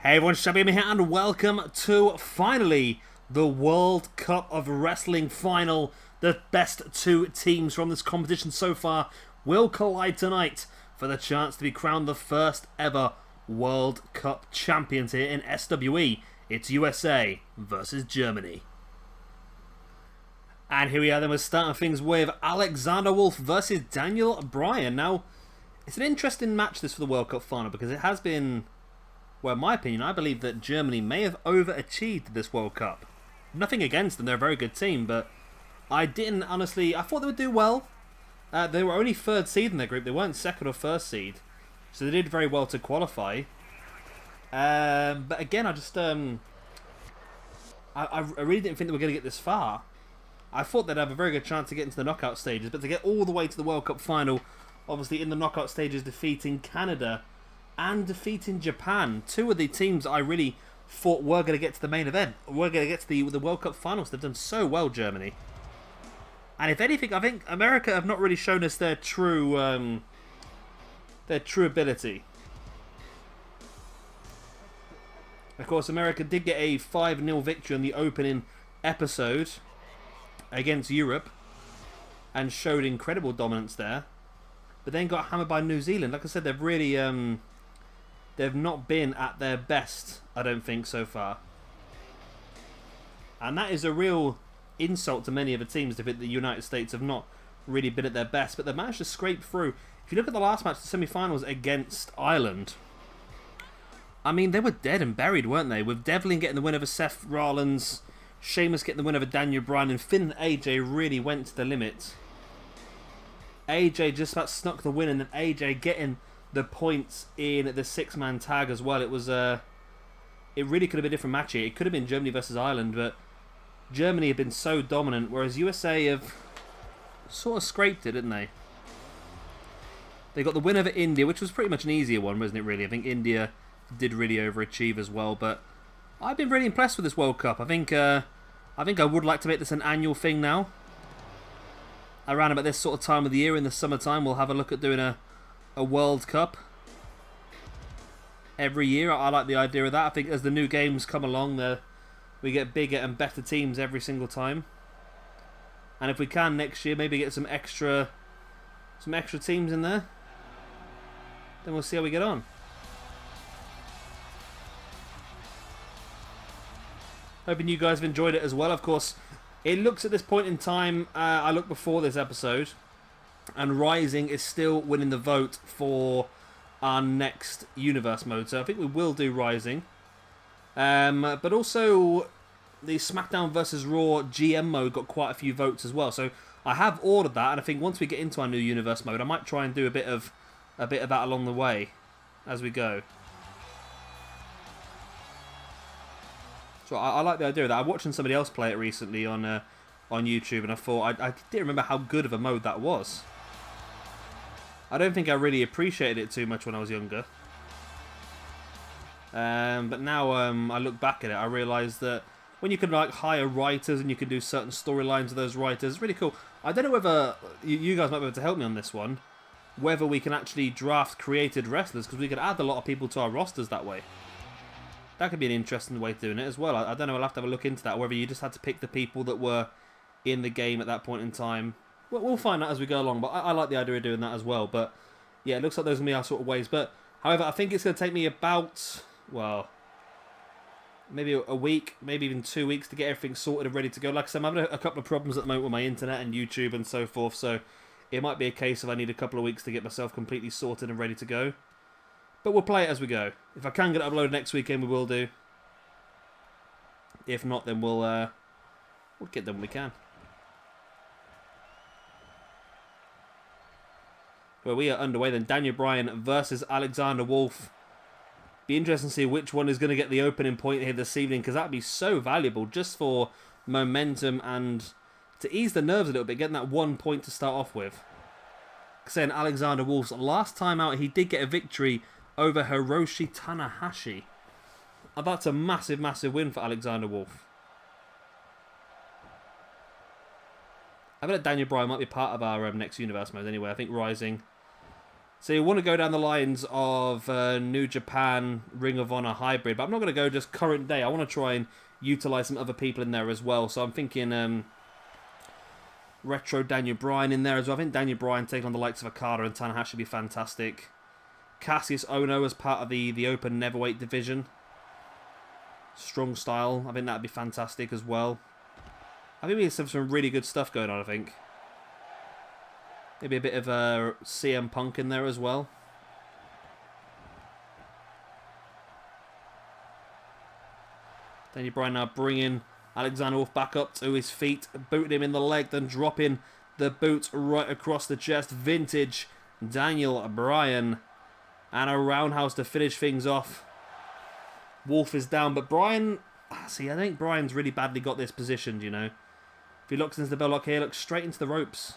Hey everyone, Shabby here and welcome to finally the World Cup of Wrestling final. The best two teams from this competition so far will collide tonight for the chance to be crowned the first ever World Cup champions here in SWE. It's USA versus Germany. And here we are then, we're starting things with Alexander Wolfe versus Daniel Bryan. Now, it's an interesting match this for the World Cup final because it has been... well, in my opinion, I believe that Germany may have overachieved this World Cup. Nothing against them, they're a very good team, but I didn't honestly... I thought they would do well. They were only third seed in their group, they weren't second or first seed. So they did very well to qualify. But again, I just... I really didn't think they were going to get this far. I thought they'd have a very good chance to get into the knockout stages, but to get all the way to the World Cup final, obviously in the knockout stages defeating Canada and defeating Japan, two of the teams I really thought were going to get to the main event, were going to get to the World Cup finals. They've done so well, Germany. And if anything, I think America have not really shown us their true ability. Of course, America did get a 5-0 victory on the opening episode against Europe and showed incredible dominance there, but then got hammered by New Zealand. Like I said, they've really they've not been at their best, I don't think, so far. And that is a real insult to many of the teams to think the United States have not really been at their best, but they've managed to scrape through. If you look at the last match, the semi-finals against Ireland, I mean, they were dead and buried, weren't they? With Devlin getting the win over Seth, Rollins, Sheamus getting the win over Daniel Bryan, and Finn and AJ really went to the limit. AJ just about snuck the win, and then AJ getting the points in the 6-man tag as well. It was it really could have been a different match here. It could have been Germany versus Ireland, but Germany have been so dominant, whereas USA have sort of scraped it, didn't they? They got the win over India, which was pretty much an easier one, wasn't it, really? I think India did really overachieve as well, but I've been really impressed with this World Cup. I think I would like to make this an annual thing now. Around about this sort of time of the year in the summertime, we'll have a look at doing a World Cup every year. I like the idea of that. I think as the new games come along, we get bigger and better teams every single time. And if we can next year, maybe get some extra teams in there, then we'll see how we get on. Hoping you guys have enjoyed it as well. Of course, it looks at this point in time, I looked before this episode, and Rising is still winning the vote for our next Universe mode. So I think we will do Rising. But also, the SmackDown vs. Raw GM mode got quite a few votes as well. So I have ordered that, and I think once we get into our new Universe mode, I might try and do a bit of that along the way as we go. So I like the idea of that. I'm watching somebody else play it recently on YouTube, and I thought I didn't remember how good of a mode that was. I don't think I really appreciated it too much when I was younger. But now I look back at it, I realise that when you can like hire writers and you can do certain storylines with those writers, it's really cool. I don't know whether you guys might be able to help me on this one, whether we can actually draft created wrestlers, because we could add a lot of people to our rosters that way. That could be an interesting way of doing it as well. I don't know, I'll have to have a look into that, whether you just had to pick the people that were in the game at that point in time. We'll find out as we go along, but I like the idea of doing that as well. But yeah, it looks like those are going to be our sort of ways. But however, I think it's going to take me about, well, maybe a week, maybe even 2 weeks to get everything sorted and ready to go. Like I said, I'm having a couple of problems at the moment with my internet and YouTube and so forth, so it might be a case of I need a couple of weeks to get myself completely sorted and ready to go. But we'll play it as we go. If I can get it uploaded next weekend, we will do. If not, then we'll get them when we can. Well, we are underway then. Daniel Bryan versus Alexander Wolfe. Be interesting to see which one is going to get the opening point here this evening, because that would be so valuable just for momentum and to ease the nerves a little bit, getting that 1 point to start off with. Saying Alexander Wolfe's last time out, he did get a victory over Hiroshi Tanahashi. And that's a massive, massive win for Alexander Wolfe. I bet Daniel Bryan might be part of our next Universe mode anyway. I think Rising So you want to go down the lines of New Japan, Ring of Honor hybrid, but I'm not going to go just current day. I want to try and utilize some other people in there as well. So I'm thinking retro Daniel Bryan in there as well. I think Daniel Bryan taking on the likes of Okada and Tanahashi would be fantastic. Cassius Ohno as part of the open neverweight division. Strong style. I think that'd be fantastic as well. I think we have some really good stuff going on, I think. Maybe a bit of CM Punk in there as well. Daniel Bryan now bringing Alexander Wolfe back up to his feet, booting him in the leg, then dropping the boot right across the chest. Vintage Daniel Bryan. And a roundhouse to finish things off. Wolfe is down, but Bryan... See, I think Bryan's really badly got this positioned, you know. If he looks into the bell lock here, looks straight into the ropes.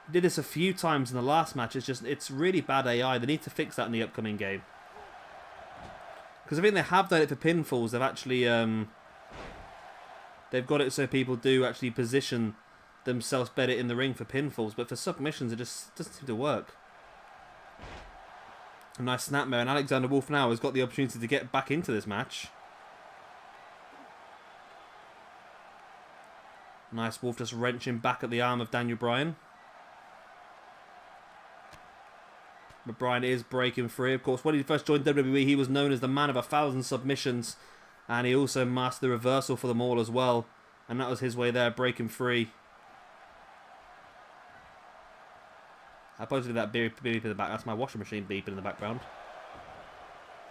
He did this a few times in the last match. It's really bad AI. They need to fix that in the upcoming game. Because I think they have done it for pinfalls. They've actually... they've got it so people do actually position themselves better in the ring for pinfalls. But for submissions, it just doesn't seem to work. A nice snapmare, and Alexander Wolfe now has got the opportunity to get back into this match. Nice, Wolfe just wrenching back at the arm of Daniel Bryan. But Bryan is breaking free. Of course, when he first joined WWE, he was known as the man of 1,000 submissions. And he also mastered the reversal for them all as well. And that was his way there, breaking free. I posted that beep in the back. That's my washing machine beeping in the background.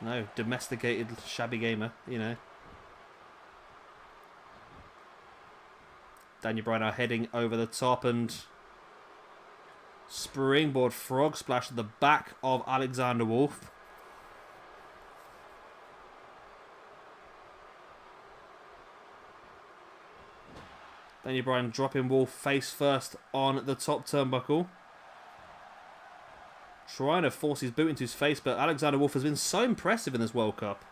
No, domesticated shabby gamer, you know. Daniel Bryan now heading over the top and springboard frog splash to the back of Alexander Wolfe. Daniel Bryan dropping Wolfe face first on the top turnbuckle. Trying to force his boot into his face, but Alexander Wolfe has been so impressive in this World Cup.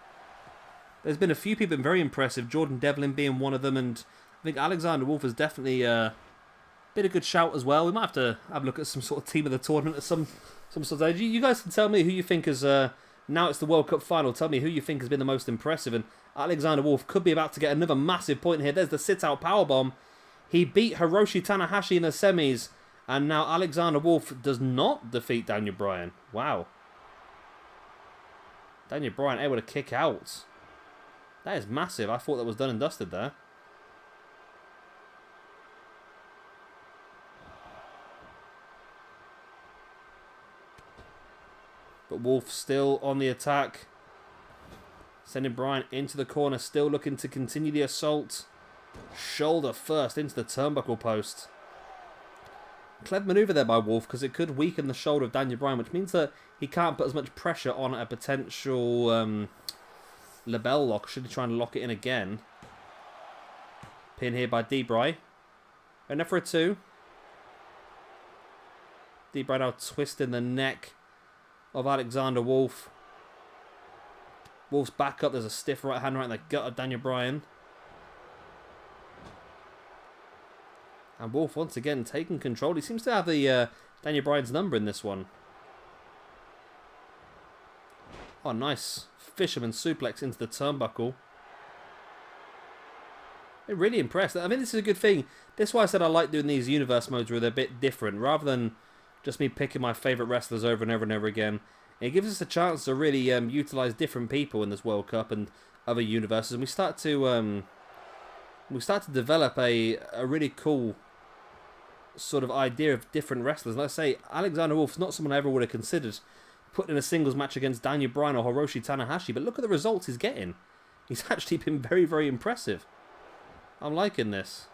There's been a few people been very impressive, Jordan Devlin being one of them, and I think Alexander Wolfe has definitely been a good shout as well. We might have to have a look at some sort of team of the tournament at some sort of age. You guys can tell me who you think is, now it's the World Cup final, tell me who you think has been the most impressive, and Alexander Wolfe could be about to get another massive point here. There's the sit-out powerbomb. He beat Hiroshi Tanahashi in the semis. And now Alexander Wolfe does not defeat Daniel Bryan. Wow. Daniel Bryan able to kick out. That is massive. I thought that was done and dusted there. But Wolfe still on the attack. Sending Bryan into the corner. Still looking to continue the assault. Shoulder first into the turnbuckle post. Clever manoeuvre there by Wolfe because it could weaken the shoulder of Daniel Bryan, which means that he can't put as much pressure on a potential label lock should he try and lock it in again. Pin here by D-Bry. And now for a 2. D-Bry now twisting the neck of Alexander Wolfe. Wolfe's back up. There's a stiff right hand right in the gut of Daniel Bryan. And Wolfe once again taking control. He seems to have the Daniel Bryan's number in this one. Oh, nice. Fisherman suplex into the turnbuckle. They're really impressed. I mean, this is a good thing. This is why I said I like doing these universe modes where they're a bit different. Rather than just me picking my favourite wrestlers over and over and over again. It gives us a chance to really utilise different people in this World Cup and other universes. And we start to develop a really cool sort of idea of different wrestlers. Let's say Alexander Wolfe's not someone I ever would have considered putting in a singles match against Daniel Bryan or Hiroshi Tanahashi, but look at the results he's getting. He's actually been very, very impressive. I'm liking this.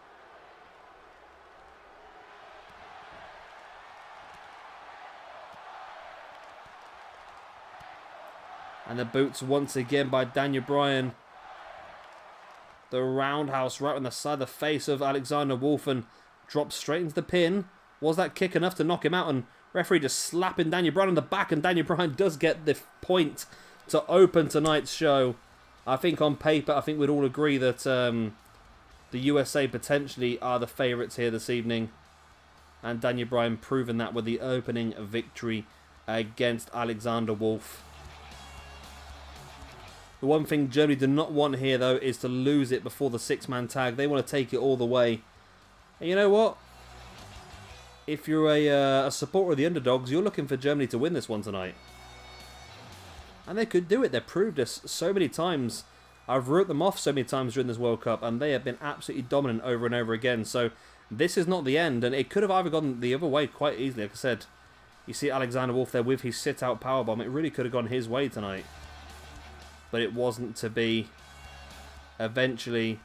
And the boots once again by Daniel Bryan. The roundhouse right on the side of the face of Alexander Wolfe and drops straight into the pin. Was that kick enough to knock him out? And referee just slapping Daniel Bryan on the back, and Daniel Bryan does get the point to open tonight's show. I think on paper, I think we'd all agree that the USA potentially are the favourites here this evening. And Daniel Bryan proving that with the opening victory against Alexander Wolfe. The one thing Germany do not want here, though, is to lose it before the six-man tag. They want to take it all the way. And you know what? If you're a supporter of the underdogs, you're looking for Germany to win this one tonight. And they could do it. They've proved us so many times. I've wrote them off so many times during this World Cup, and they have been absolutely dominant over and over again. So this is not the end, and it could have either gone the other way quite easily. Like I said, you see Alexander Wolfe there with his sit-out powerbomb. It really could have gone his way tonight. But it wasn't to be. Eventually,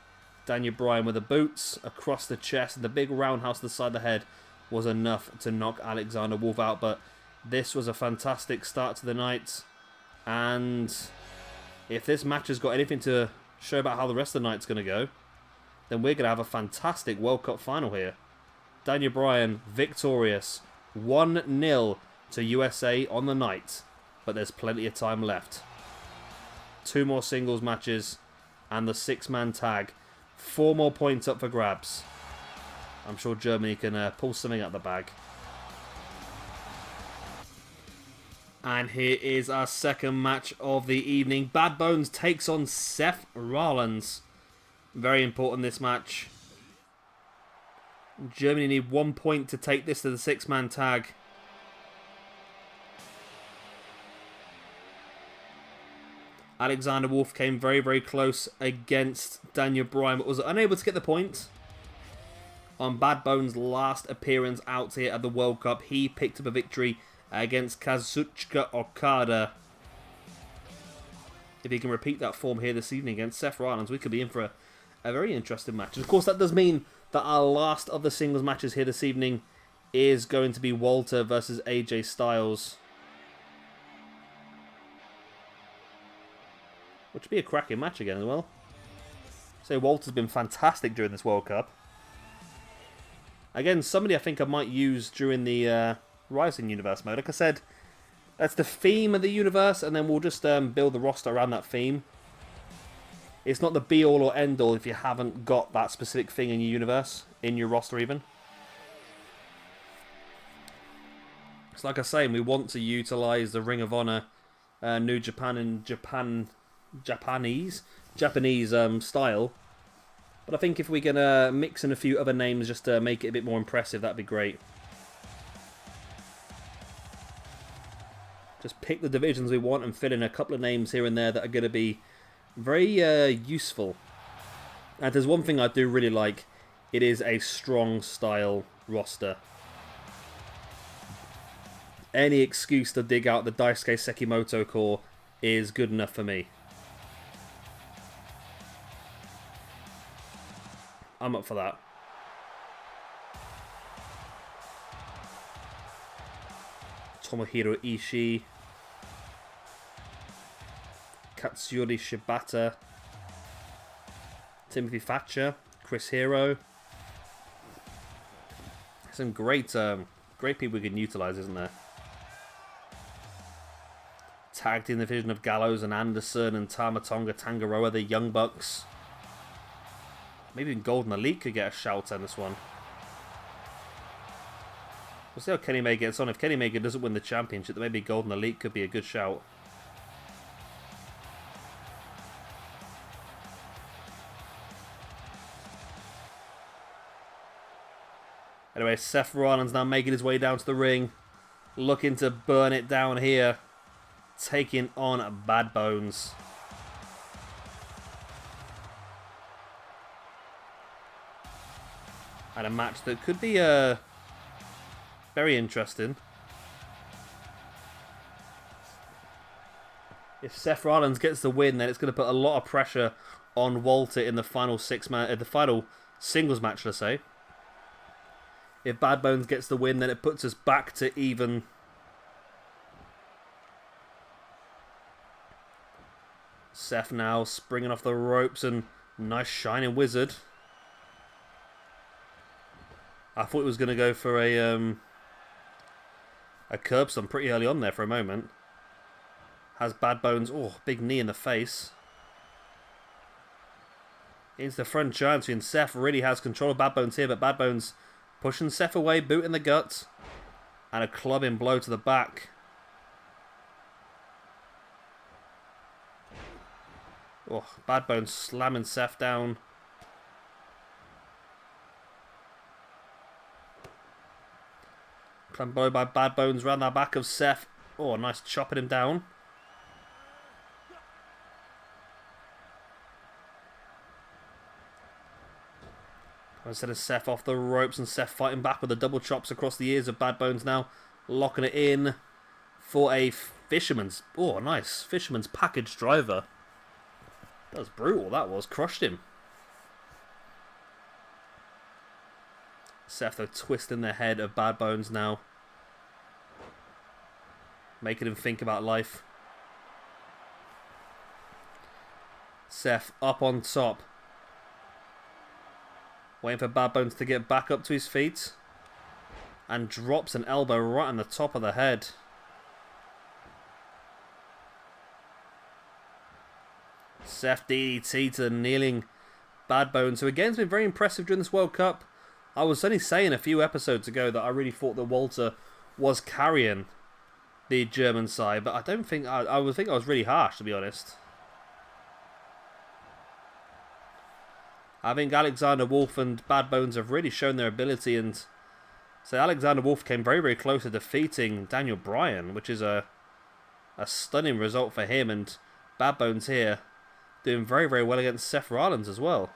Bryan with the boots across the chest and the big roundhouse to the side of the head was enough to knock Alexander Wolfe out. But this was a fantastic start to the night. And if this match has got anything to show about how the rest of the night's going to go, then we're going to have a fantastic World Cup final here. Bryan victorious. 1-0 to USA on the night. But there's plenty of time left. 2 more singles matches and the 6-man tag. 4 more points up for grabs. I'm sure Germany can pull something out the bag. And here is our second match of the evening. Bad Bones takes on Seth Rollins. Very important, this match. Germany need 1 point to take this to the 6-man tag. Alexander Wolfe came very, very close against Bryan, but was unable to get the point. On Bad Bones' last appearance out here at the World Cup, he picked up a victory against Kazuchika Okada. If he can repeat that form here this evening against Seth Rollins, we could be in for a very interesting match. And of course, that does mean that our last of the singles matches here this evening is going to be Walter versus AJ Styles. Which would be a cracking match again as well. So Walter's been fantastic during this World Cup. Again, somebody I think I might use during the Rising Universe mode. Like I said, that's the theme of the universe, and then we'll just build the roster around that theme. It's not the be-all or end-all if you haven't got that specific thing in your universe, in your roster even. It's like I say, we want to utilise the Ring of Honor, New Japan and Japanese style. But I think if we can mix in a few other names just to make it a bit more impressive, that'd be great. Just pick the divisions we want and fill in a couple of names here and there that are going to be very useful. And there's one thing I do really like. It is a strong style roster. Any excuse to dig out the Daisuke Sekimoto core is good enough for me. I'm up for that. Tomohiro Ishii. Katsuyori Shibata. Timothy Thatcher. Chris Hero. Some great people we can utilise, isn't there? Tagged in the division of Gallows and Anderson and Tama Tonga Tangaroa, the Young Bucks. Maybe even Golden Elite could get a shout on this one. We'll see how Kenny Omega gets on. If Kenny Omega doesn't win the championship, then maybe Golden Elite could be a good shout. Anyway, Seth Rollins now making his way down to the ring. Looking to burn it down here. Taking on Bad Bones. And a match that could be very interesting. If Seth Rollins gets the win, then it's going to put a lot of pressure on Walter in the final the final singles match, let's say. If Bad Bones gets the win, then it puts us back to even. Seth now springing off the ropes and nice shining wizard. I thought he was going to go for a curb stomp pretty early on there for a moment. Has Bad Bones, oh, big knee in the face. Into the front giant, and Seth really has control of Bad Bones here, but Bad Bones pushing Seth away, boot in the gut, and a clubbing blow to the back. Oh, Bad Bones slamming Seth down. Clambeau by Bad Bones round the back of Seth. Oh, nice chopping him down. Instead of Seth off the ropes, and Seth fighting back with the double chops across the ears of Bad Bones now. Locking it in for a fisherman's... Oh, nice. Fisherman's package driver. That was brutal, that was. Crushed him. Seth, though, twisting the head of Bad Bones now. Making him think about life. Seth up on top. Waiting for Bad Bones to get back up to his feet. And drops an elbow right on the top of the head. Seth DDT to the kneeling Bad Bones, who again has been very impressive during this World Cup. I was only saying a few episodes ago that I really thought that Walter was carrying the German side, but I don't think I would think I was really harsh, to be honest. I think Alexander Wolfe and Bad Bones have really shown their ability, and so Alexander Wolfe came very, very close to defeating Daniel Bryan, which is a stunning result for him, and Bad Bones here doing very, very well against Seth Rollins as well.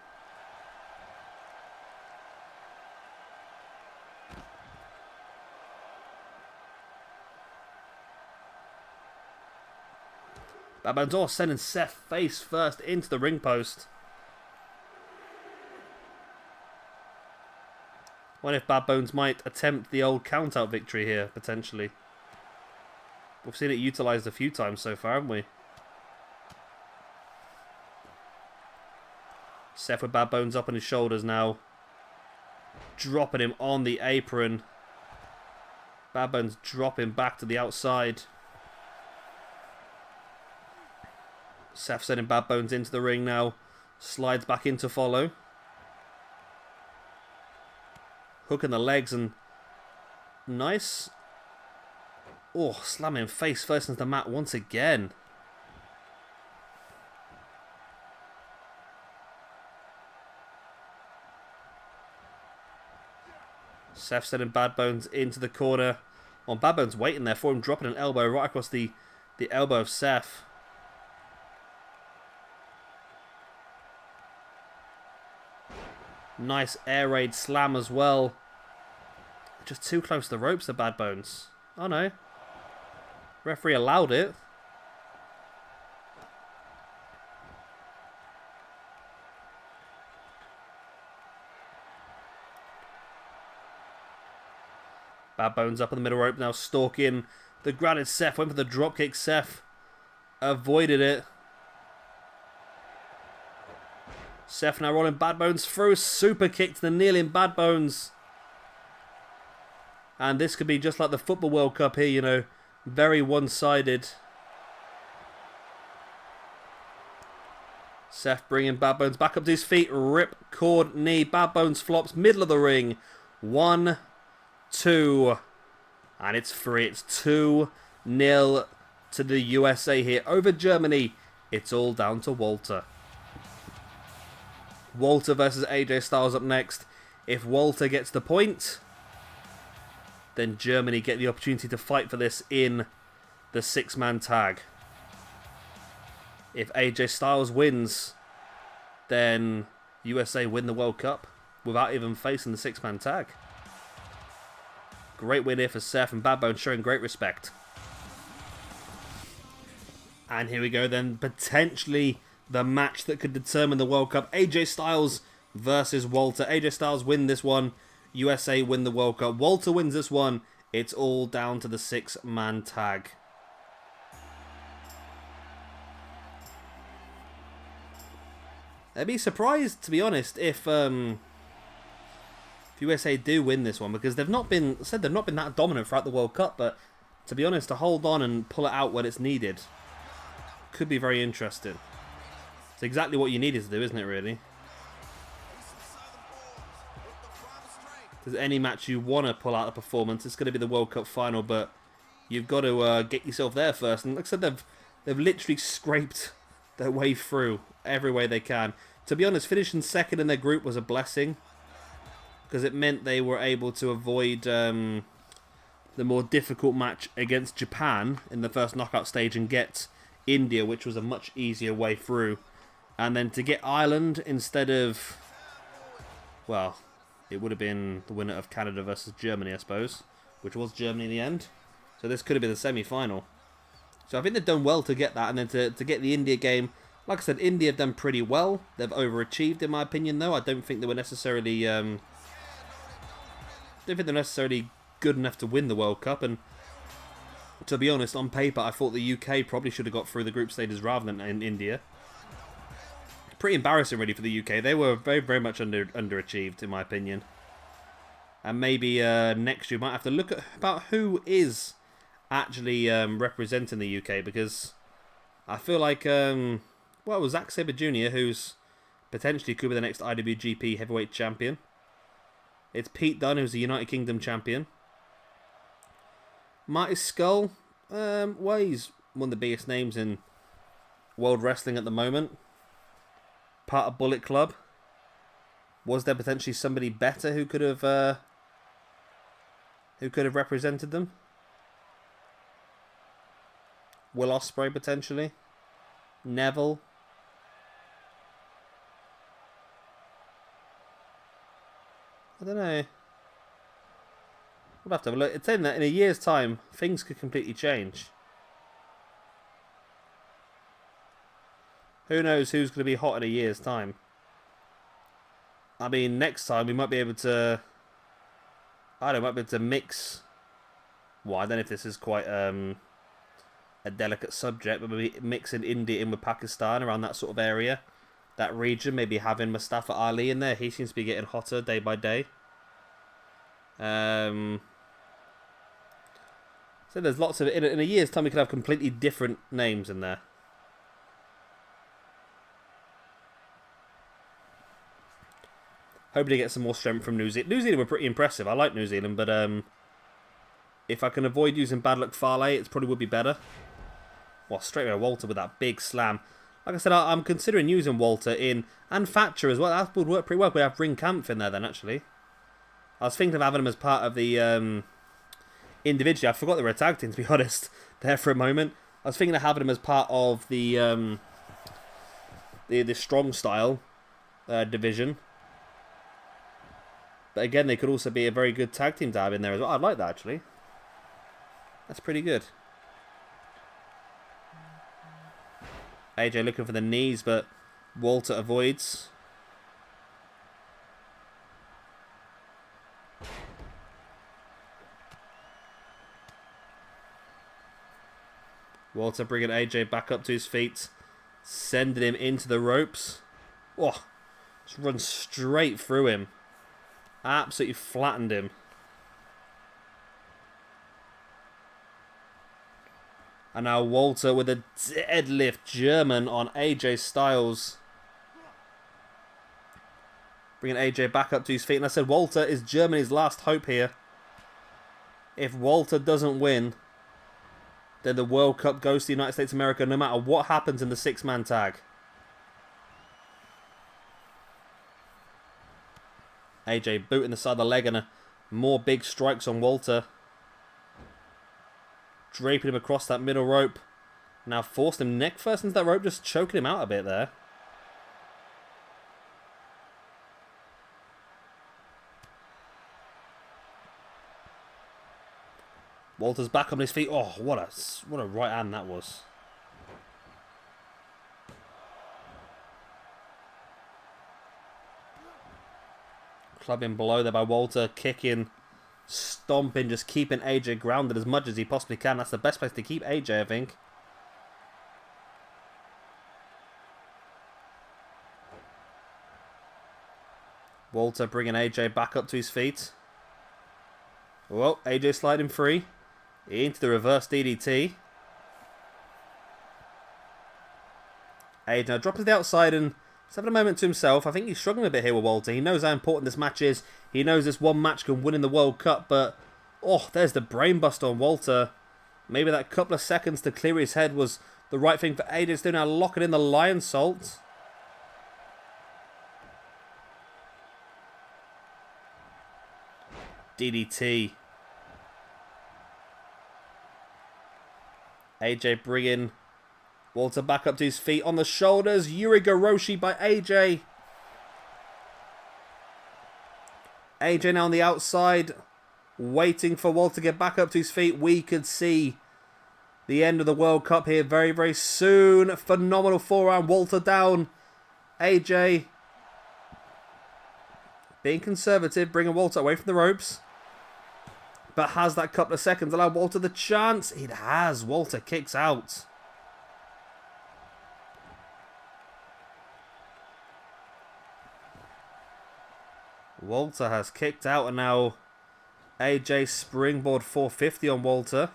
Bad Bones sending Seth face first into the ring post. What if Bad Bones might attempt the old count-out victory here, potentially? We've seen it utilised a few times so far, haven't we? Seth with Bad Bones up on his shoulders now. Dropping him on the apron. Bad Bones dropping back to the outside. Seth sending Bad Bones into the ring now. Slides back in to follow. Hooking the legs and... Nice. Oh, slamming face first into the mat once again. Seth sending Bad Bones into the corner. Oh, Bad Bones waiting there for him, dropping an elbow right across the elbow of Seth. Nice air raid slam as well. Just too close to the ropes, the Bad Bones. Oh no. Referee allowed it. Bad Bones up on the middle rope now, stalking the grounded Seth. Went for the dropkick. Seth avoided it. Seth now rolling Bad Bones through. Super kick to the kneeling Bad Bones. And this could be just like the Football World Cup here, you know. Very one-sided. Seth bringing Bad Bones back up to his feet. Rip cord knee. Bad Bones flops. Middle of the ring. 1, 2. And it's 3. It's 2-0 to the USA here. Over Germany. It's all down to Walter. Walter versus AJ Styles up next. If Walter gets the point, then Germany get the opportunity to fight for this in the 6-man tag. If AJ Styles wins, then USA win the World Cup without even facing the 6-man tag. Great win here for Seth, and Bad Bones showing great respect. And here we go then, potentially the match that could determine the World Cup. AJ Styles versus Walter. AJ Styles win this one. USA win the World Cup. Walter wins this one. It's all down to the 6-man tag. I'd be surprised, to be honest, if USA do win this one, because they've not been that dominant throughout the World Cup. But to be honest, to hold on and pull it out when it's needed could be very interesting. It's exactly what you needed to do, isn't it, really? If there's any match you want to pull out a performance, it's going to be the World Cup final, but you've got to get yourself there first. And like I said, they've literally scraped their way through every way they can. To be honest, finishing second in their group was a blessing, because it meant they were able to avoid the more difficult match against Japan in the first knockout stage and get India, which was a much easier way through. And then to get Ireland instead of, well, it would have been the winner of Canada versus Germany, I suppose, which was Germany in the end. So this could have been the semi-final. So I think they've done well to get that, and then to get the India game. Like I said, India have done pretty well. They've overachieved, in my opinion, though. I don't think they were necessarily, good enough to win the World Cup. And to be honest, on paper, I thought the UK probably should have got through the group stages rather than in India. Pretty embarrassing, really, for the UK. They were very, very much underachieved, in my opinion. And maybe next year we might have to look at about who is actually representing the UK, because I feel like, well, it was Zack Sabre Jr., who's potentially could be the next IWGP Heavyweight Champion. It's Pete Dunne, who's the United Kingdom Champion. Marty Scurll, well, he's one of the biggest names in world wrestling at the moment. Part of Bullet Club. Was there potentially somebody better who could have represented them? Will Ospreay potentially? Neville? I don't know. We'll have to have a look. It's in that in a year's time, things could completely change. Who knows who's going to be hot in a year's time? I mean, next time we might be able to, I don't know, might be able to mix. Well, I don't know if this is quite a delicate subject, but maybe mixing India in with Pakistan around that sort of area, that region. Maybe having Mustafa Ali in there. He seems to be getting hotter day by day. So there's lots of in a year's time we could have completely different names in there. Hoping to get some more strength from New Zealand. New Zealand were pretty impressive. I like New Zealand, but if I can avoid using Bad Luck Fale, it probably would be better. Well, straight away Walter with that big slam. Like I said, I'm considering using Walter in, and Thatcher as well. That would work pretty well. We have Ring Kampf in there then, actually. I was thinking of having him as part of the individually. I forgot they were a tag team, to be honest, there for a moment. I was thinking of having him as part of the strong style division. But again, they could also be a very good tag team to have in there as well. I'd like that, actually. That's pretty good. AJ looking for the knees, but Walter avoids. Walter bringing AJ back up to his feet. Sending him into the ropes. Oh, just run straight through him. Absolutely flattened him. And now Walter with a deadlift German on AJ Styles. Bringing AJ back up to his feet. And I said Walter is Germany's last hope here. If Walter doesn't win, then the World Cup goes to the United States of America no matter what happens in the six-man tag. AJ booting the side of the leg and more big strikes on Walter. Draping him across that middle rope. Now forced him neck first into that rope, just choking him out a bit there. Walter's back on his feet. Oh, what a right hand that was. Clubbing below there by Walter, kicking, stomping, just keeping AJ grounded as much as he possibly can. That's the best place to keep AJ, I think. Walter bringing AJ back up to his feet. Well, AJ sliding free into the reverse DDT. AJ now drops to the outside and he's having a moment to himself. I think he's struggling a bit here with Walter. He knows how important this match is. He knows this one match can win in the World Cup, but oh, there's the brainbuster on Walter. Maybe that couple of seconds to clear his head was the right thing for AJ to do. Now locking in the Lion Salt. DDT. AJ bringing Walter back up to his feet on the shoulders. Urigoroshi by AJ. AJ now on the outside, waiting for Walter to get back up to his feet. We could see the end of the World Cup here very, very soon. Phenomenal forearm. Walter down. AJ being conservative, bringing Walter away from the ropes. But has that couple of seconds allowed Walter the chance? It has. Walter kicks out. Walter has kicked out, and now AJ springboard 450 on Walter.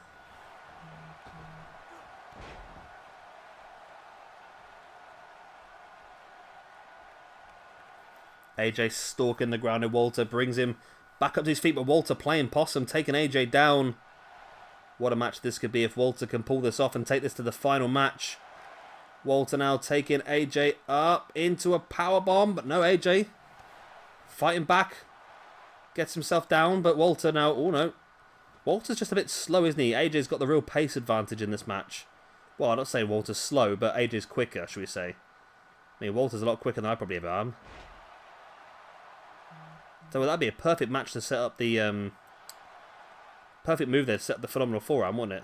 AJ stalking the ground, and Walter brings him back up to his feet, but Walter playing possum, taking AJ down. What a match this could be if Walter can pull this off and take this to the final match. Walter now taking AJ up into a powerbomb, but no, AJ fighting back. Gets himself down, but Walter now... Oh, no. Walter's just a bit slow, isn't he? AJ's got the real pace advantage in this match. Well, I'm not saying Walter's slow, but AJ's quicker, should we say. I mean, Walter's a lot quicker than I probably ever am. So that'd be a perfect match to set up the... perfect move there to set up the phenomenal forearm, wouldn't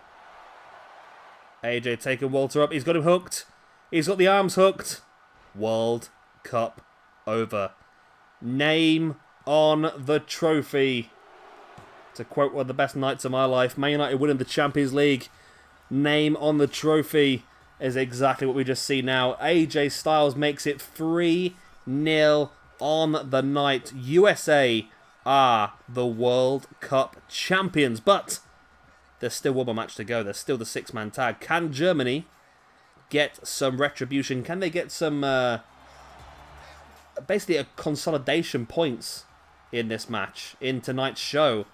it? AJ taking Walter up. He's got him hooked. He's got the arms hooked. World Cup over. Name on the trophy. To quote one of the best nights of my life, Man United winning the Champions League. Name on the trophy is exactly what we just see now. AJ Styles makes it 3-0 on the night. USA are the World Cup champions, but there's still one more match to go. There's still the six-man tag. Can Germany get some retribution? Can they get some... basically a consolidation points in this match, in tonight's show?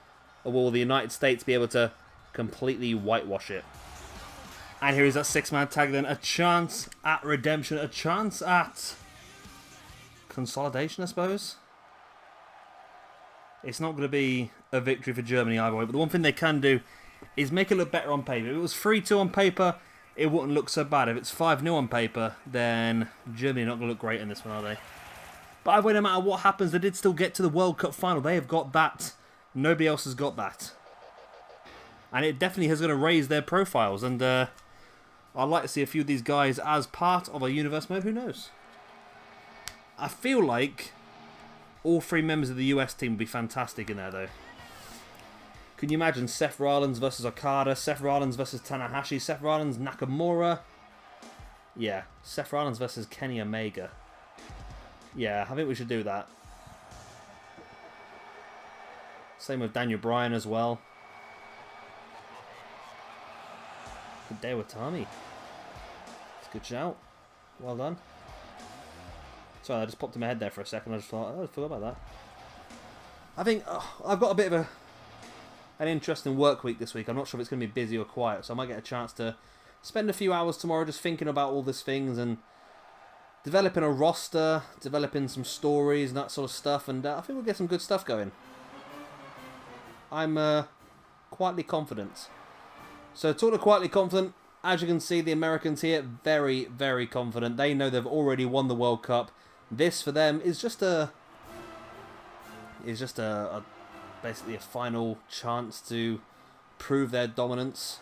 Or will the United States be able to completely whitewash it? And here is that six-man tag then. A chance at redemption. A chance at consolidation, I suppose. It's not going to be a victory for Germany either way, but the one thing they can do is make it look better on paper. If it was 3-2 on paper, it wouldn't look so bad. If it's 5-0 on paper, then Germany are not going to look great in this one, are they? But either way, no matter what happens, they did still get to the World Cup final. They have got that. Nobody else has got that. And it definitely is going to raise their profiles. And I'd like to see a few of these guys as part of a universe mode. Who knows? I feel like all three members of the US team would be fantastic in there, though. Can you imagine Seth Rollins versus Okada, Seth Rollins versus Tanahashi, Seth Rollins, Nakamura? Yeah, Seth Rollins versus Kenny Omega. Yeah, I think we should do that. Same with Daniel Bryan as well. Hideo Itami. It's a good shout. Well done. Sorry, I just popped in my head there for a second. I just thought, oh, I forgot about that. I think I've got a bit of an interesting work week this week. I'm not sure if it's going to be busy or quiet, so I might get a chance to spend a few hours tomorrow just thinking about all these things and developing a roster, developing some stories and that sort of stuff, and I think we'll get some good stuff going. I'm quietly confident. So, talking of quietly confident, as you can see, the Americans here, very, very confident. They know they've already won the World Cup. This, for them, is just basically a final chance to prove their dominance,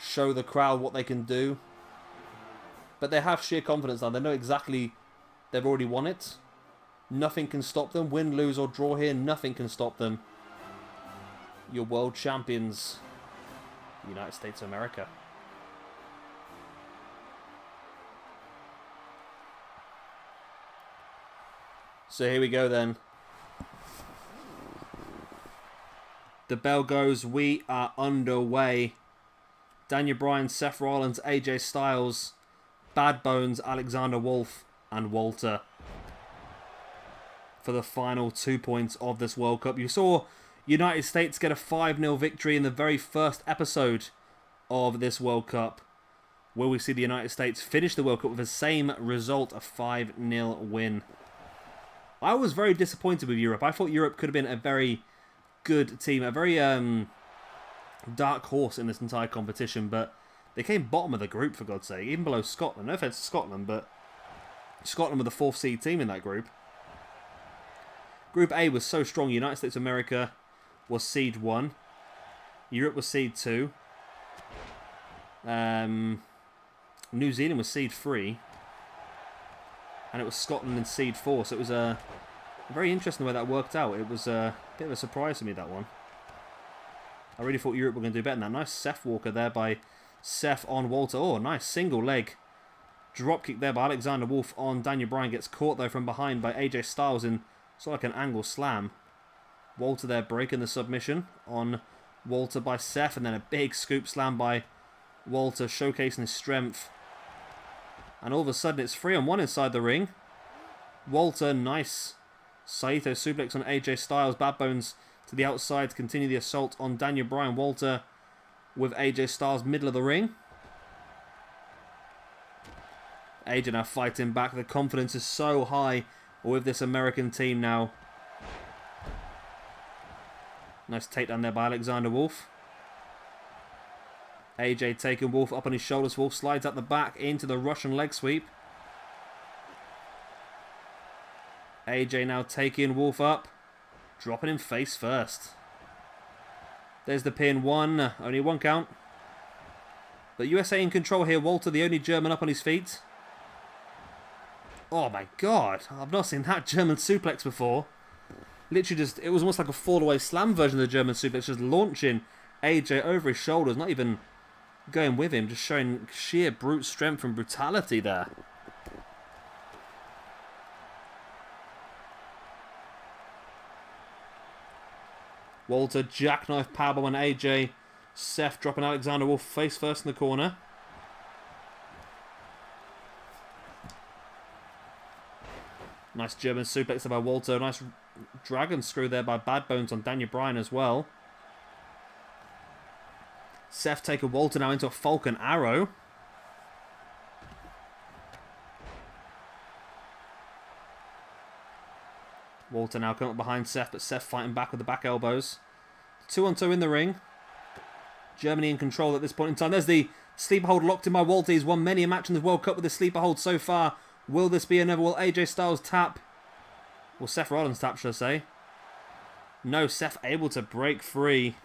show the crowd what they can do. But they have sheer confidence now. They know exactly they've already won it. Nothing can stop them. Win, lose, or draw here, nothing can stop them. You're world champions, United States of America. So here we go then. The bell goes. We are underway. Daniel Bryan, Seth Rollins, AJ Styles, Bad Bones, Alexander Wolfe, and Walter for the final 2 points of this World Cup. You saw United States get a 5-0 victory in the very first episode of this World Cup. Will we see the United States finish the World Cup with the same result, a 5-0 win? I was very disappointed with Europe. I thought Europe could have been a very good team. A very dark horse in this entire competition, but they came bottom of the group, for God's sake. Even below Scotland. No offense to Scotland, but Scotland were the 4th seed team in that group. Group A was so strong. United States of America was seed 1. Europe was seed 2. New Zealand was seed 3. And it was Scotland in seed 4. So it was very interesting the way that worked out. It was a bit of a surprise to me, that one. I really thought Europe were going to do better than that. Nice Seth Walker there by Seth on Walter. Oh, nice single leg drop kick there by Alexander Wolfe on Daniel Bryan. Gets caught though from behind by AJ Styles in sort of like an angle slam. Walter there breaking the submission on Walter by Seth. And then a big scoop slam by Walter, showcasing his strength. And all of a sudden it's 3-on-1 inside the ring. Walter, nice Saito suplex on AJ Styles. Bad Bones to the outside to continue the assault on Daniel Bryan. Walter with AJ Styles middle of the ring. AJ now fighting back. The confidence is so high with this American team now. Nice takedown there by Alexander Wolfe. AJ taking Wolfe up on his shoulders. Wolfe slides out the back into the Russian leg sweep. AJ now taking Wolfe up. Dropping him face first. There's the pin. Only one count. But USA in control here. Walter, the only German up on his feet. Oh my god. I've not seen that German suplex before. Literally just, it was almost like a fall-away slam version of the German suplex. Just launching AJ over his shoulders. Not even going with him. Just showing sheer brute strength and brutality there. Walter jackknife powerbomb on AJ. Seth dropping Alexander Wolfe face first in the corner. Nice German suplex there by Walter. Nice dragon screw there by Bad Bones on Daniel Bryan as well. Seth taking Walter now into a Falcon Arrow. Walter now coming up behind Seth, but Seth fighting back with the back elbows. 2-on-2 in the ring. Germany in control at this point in time. There's the sleeper hold locked in by Walter. He's won many a match in the World Cup with the sleeper hold so far. Will this be another? Will AJ Styles tap? Will Seth Rollins tap, should I say? No, Seth able to break free.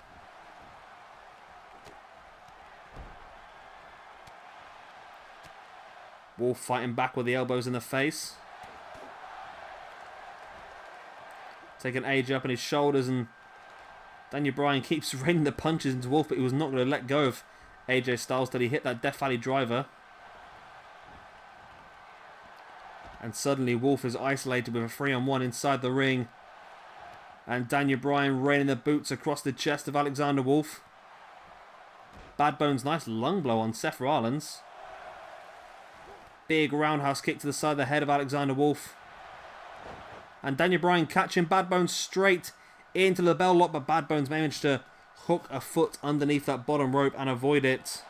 Wolfe fighting back with the elbows in the face. Taking AJ up on his shoulders, and Daniel Bryan keeps raining the punches into Wolfe, but he was not going to let go of AJ Styles till he hit that Death Valley driver. And suddenly Wolfe is isolated with a 3-on-1 inside the ring. And Daniel Bryan raining the boots across the chest of Alexander Wolfe. Bad Bones, nice lung blow on Seth Rollins. Big roundhouse kick to the side of the head of Alexander Wolfe. And Daniel Bryan catching Bad Bones straight into the bell lock, but Bad Bones managed to hook a foot underneath that bottom rope and avoid it.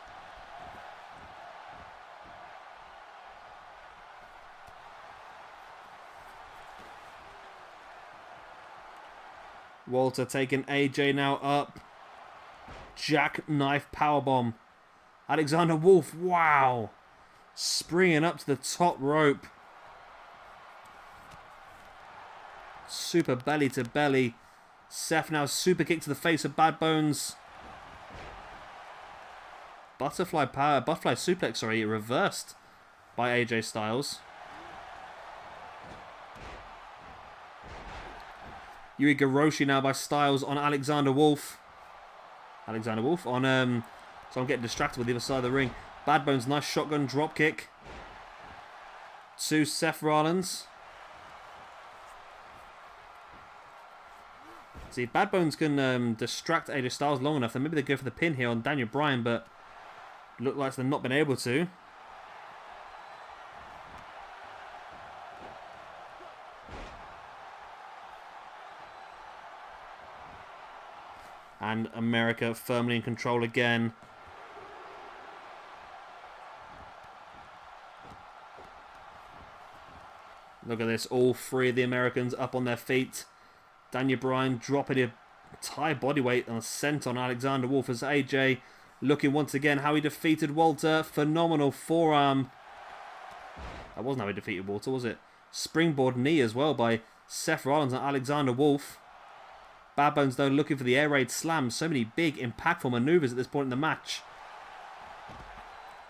Walter taking AJ now up. Jackknife powerbomb. Alexander Wolfe, wow. Springing up to the top rope. Super belly to belly. Seth now super kick to the face of Bad Bones. Butterfly suplex, sorry, reversed by AJ Styles. Yuri Garoshi now by Styles on Alexander Wolfe. Alexander Wolfe on, so I'm getting distracted with the other side of the ring. Bad Bones, nice shotgun drop kick to Seth Rollins. See, if Bad Bones can distract AJ Styles long enough, then maybe they go for the pin here on Daniel Bryan, but look like they've not been able to. And America firmly in control again. Look at this, all three of the Americans up on their feet. Daniel Bryan dropping a Tie bodyweight and sent on Alexander Wolfe as AJ looking once again how he defeated Walter. Phenomenal forearm. That wasn't how he defeated Walter, was it? Springboard knee as well by Seth Rollins and Alexander Wolfe. Bad Bones though looking for the air raid slam. So many big impactful maneuvers at this point in the match.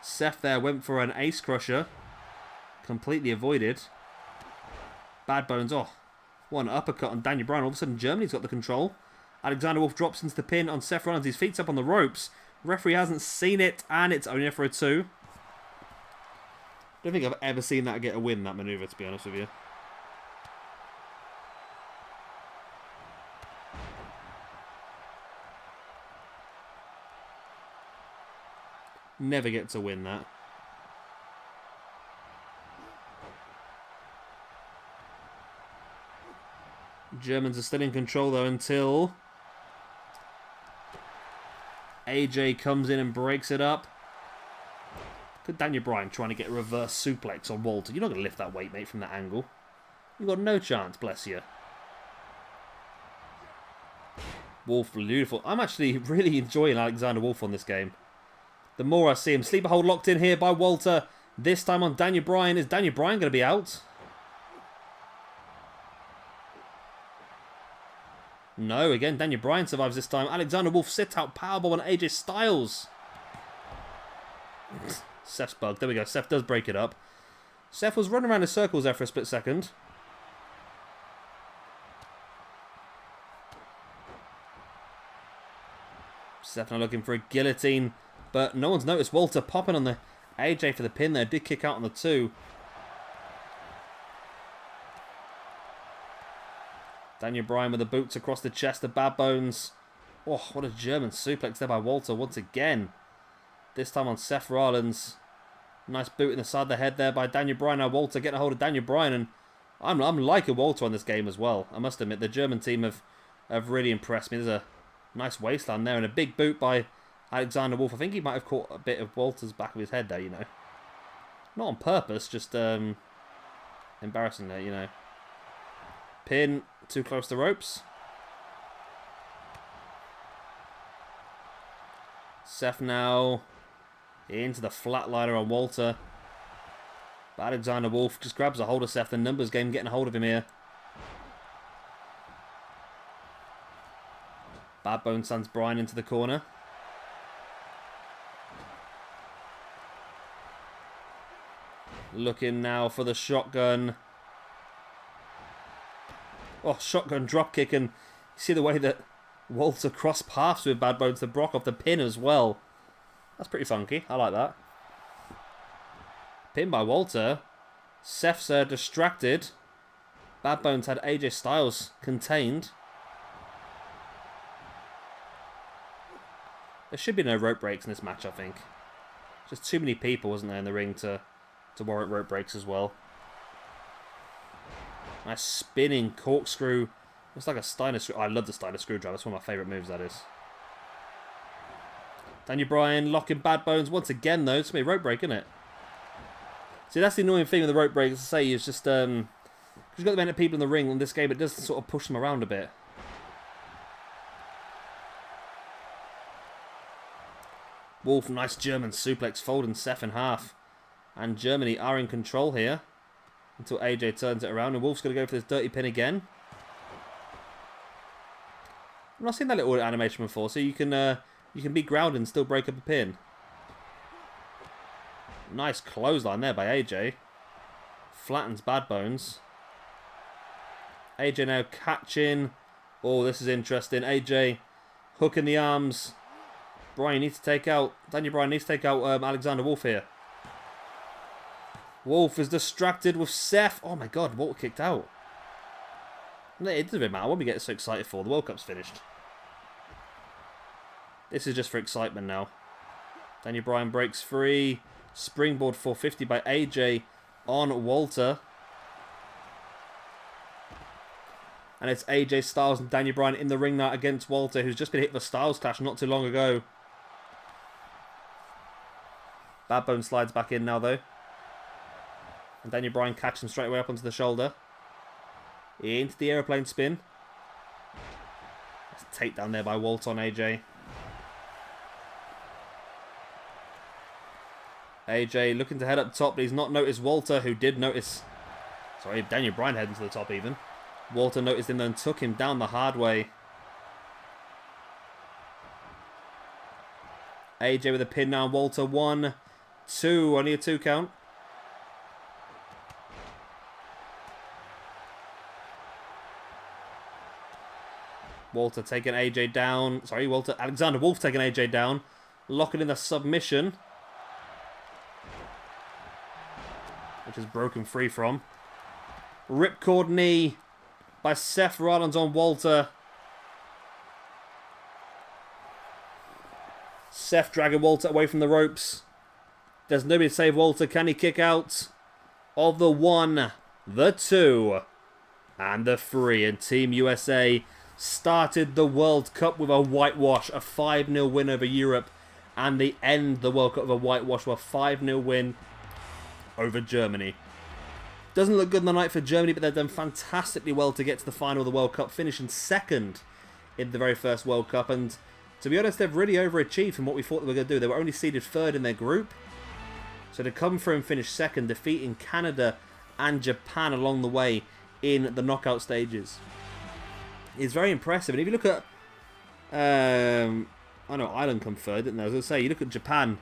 Seth there went for an ace crusher. Completely avoided. Bad Bones, oh, what an uppercut on Daniel Bryan. All of a sudden Germany's got the control. Alexander Wolfe drops into the pin on Seth Rollins. His feet's up on the ropes. Referee hasn't seen it, and it's only for a 2. Don't think I've ever seen that get a win, that manoeuvre, to be honest with you. Never get to win that. Germans are still in control, though, until AJ comes in and breaks it up. Look at Daniel Bryan trying to get a reverse suplex on Walter. You're not going to lift that weight, mate, from that angle. You've got no chance, bless you. Wolfe, beautiful. I'm actually really enjoying Alexander Wolfe on this game. The more I see him. Sleeper hold locked in here by Walter. This time on Daniel Bryan. Is Daniel Bryan going to be out? No, again, Daniel Bryan survives this time. Alexander Wolfe sit out powerbomb on AJ Styles. Seth's bugged. There we go. Seth does break it up. Seth was running around in circles there for a split second. Seth now looking for a guillotine, but no one's noticed Walter popping on the AJ for the pin there. Did kick out on the 2. Daniel Bryan with the boots across the chest of Bad Bones. Oh, what a German suplex there by Walter once again. This time on Seth Rollins. Nice boot in the side of the head there by Daniel Bryan. Now Walter getting a hold of Daniel Bryan, and I'm liking Walter on this game as well. I must admit, the German team have really impressed me. There's a nice waistline there and a big boot by Alexander Wolfe. I think he might have caught a bit of Walter's back of his head there, you know. Not on purpose, just embarrassing there, you know. Pin, too close to the ropes. Seth now into the flatliner on Walter. But Alexander Wolfe just grabs a hold of Seth. The numbers game getting a hold of him here. Bad Bone sends Bryan into the corner. Looking now for the shotgun. Oh, shotgun drop kick, and you see the way that Walter cross paths with Bad Bones to block off the pin as well. That's pretty funky. I like that. Pin by Walter. Seth's distracted. Bad Bones had AJ Styles contained. There should be no rope breaks in this match, I think. Just too many people, wasn't there, in the ring to warrant rope breaks as well. Nice spinning corkscrew. Looks like a Steiner screw. Oh, I love the Steiner screwdriver. That's one of my favourite moves, that is. Daniel Bryan locking Bad Bones once again, though. It's going to be a rope break, isn't it? See, that's the annoying thing with the rope breaks. I say is just because you've got the amount of people in the ring in this game, it does sort of push them around a bit. Wolfe, nice German suplex, folding Seth in half. And Germany are in control here until AJ turns it around, and Wolfe's going to go for this dirty pin again. I've not seen that little animation before, so you can be grounded and still break up a pin. Nice clothesline there by AJ. Flattens Bad Bones. AJ now catching. Oh, this is interesting. AJ hooking the arms. Daniel Bryan needs to take out Alexander Wolfe here. Wolfe is distracted with Seth. Oh my god, Walter kicked out. It doesn't really matter what we get so excited for. The World Cup's finished. This is just for excitement now. Daniel Bryan breaks free. Springboard 450 by AJ on Walter. And it's AJ Styles and Daniel Bryan in the ring now against Walter, who's just been hit with a Styles clash not too long ago. Bad Bone slides back in now, though. And Daniel Bryan catches him straight away up onto the shoulder. Into the aeroplane spin. Takedown there by Wolfe on AJ. AJ looking to head up top, but he's not noticed Walter, who did notice... Sorry, Daniel Bryan heading to the top even. Walter noticed him and took him down the hard way. AJ with a pin now. Walter 1, 2. Only a 2 count. Walter taking AJ down. Sorry, Alexander Wolfe taking AJ down. Locking in the submission. Which is broken free from. Ripcord knee by Seth Rollins on Walter. Seth dragging Walter away from the ropes. There's nobody to save Walter. Can he kick out of the 1, the 2, and the 3? And Team USA started the World Cup with a whitewash, a 5-0 win over Europe. And they end the World Cup with a whitewash with a 5-0 win over Germany. Doesn't look good on the night for Germany, but they've done fantastically well to get to the final of the World Cup, finishing second in the very first World Cup. And to be honest, they've really overachieved from what we thought they were going to do. They were only seeded 3rd in their group. So to come through and finish second, defeating Canada and Japan along the way in the knockout stages, is very impressive. And if you look at... I know Ireland come 3rd, didn't they? I was going to say, you look at Japan.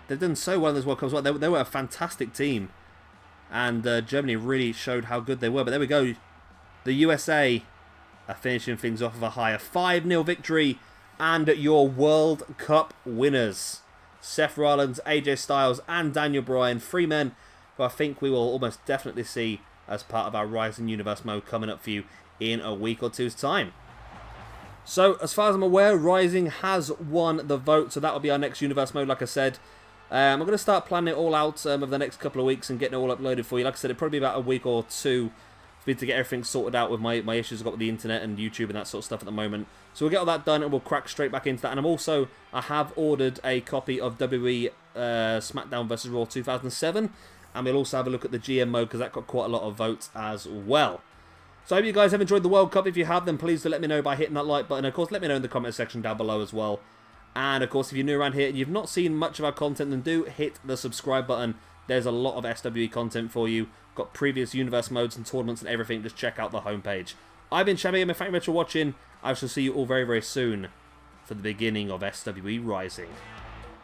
They've done so well in this World Cup as well. They were a fantastic team. And Germany really showed how good they were. But there we go. The USA are finishing things off of a higher 5-0 victory. And your World Cup winners, Seth Rollins, AJ Styles, and Daniel Bryan. 3 men who I think we will almost definitely see as part of our Rising Universe mode coming up for you in a week or two's time. So, as far as I'm aware, Rising has won the vote. So that will be our next Universe mode, like I said. I'm going to start planning it all out over the next couple of weeks and getting it all uploaded for you. Like I said, it'll probably be about a week or 2 for me to get everything sorted out with my issues I've got with the internet and YouTube and that sort of stuff at the moment. So we'll get all that done and we'll crack straight back into that. And I have ordered a copy of WWE SmackDown vs. Raw 2007. And we'll also have a look at the GM mode because that got quite a lot of votes as well. So I hope you guys have enjoyed the World Cup. If you have, then please do let me know by hitting that like button. Of course, let me know in the comment section down below as well. And of course, if you're new around here and you've not seen much of our content, then do hit the subscribe button. There's a lot of SWE content for you. Got previous universe modes and tournaments and everything. Just check out the homepage. I've been Shabby, and thank you very much for watching. I shall see you all very, very soon for the beginning of SWE Rising.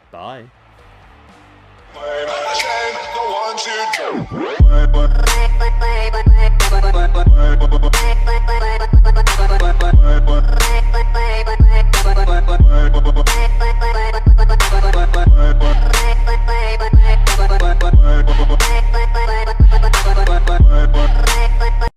Bye. The one to do.